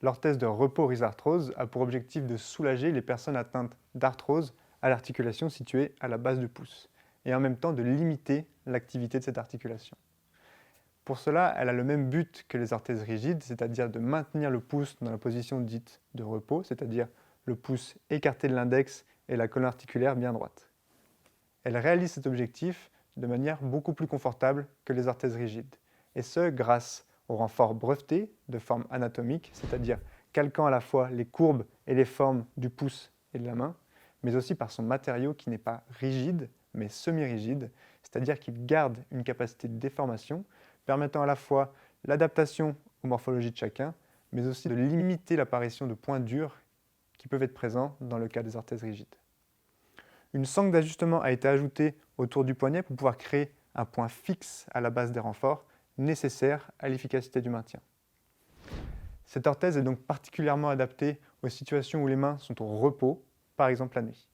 L'orthèse de repos rhizarthrose a pour objectif de soulager les personnes atteintes d'arthrose à l'articulation située à la base du pouce, et en même temps de limiter l'activité de cette articulation. Pour cela, elle a le même but que les orthèses rigides, c'est-à-dire de maintenir le pouce dans la position dite de repos, c'est-à-dire le pouce écarté de l'index et la colonne articulaire bien droite. Elle réalise cet objectif de manière beaucoup plus confortable que les orthèses rigides, et ce grâce au renfort breveté de forme anatomique, c'est-à-dire calquant à la fois les courbes et les formes du pouce et de la main, mais aussi par son matériau qui n'est pas rigide, mais semi-rigide, c'est-à-dire qu'il garde une capacité de déformation permettant à la fois l'adaptation aux morphologies de chacun, mais aussi de limiter l'apparition de points durs qui peuvent être présents dans le cas des orthèses rigides. Une sangle d'ajustement a été ajoutée autour du poignet pour pouvoir créer un point fixe à la base des renforts nécessaires à l'efficacité du maintien. Cette orthèse est donc particulièrement adaptée aux situations où les mains sont au repos, par exemple la nuit.